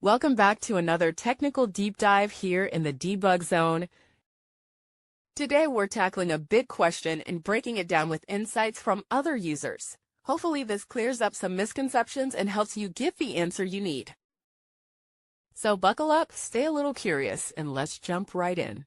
Welcome back to another technical deep dive here in the debug zone. Today we're tackling a big question and breaking it down with insights from other users. Hopefully this clears up some misconceptions and helps you get the answer you need. So buckle up, stay a little curious, and let's jump right in.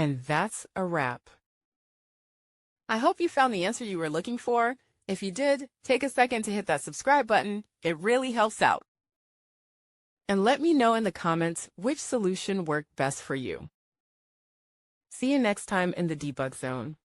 And that's a wrap. I hope you found the answer you were looking for. If you did, take a second to hit that subscribe button. It really helps out. And let me know in the comments which solution worked best for you. See you next time in the debug zone.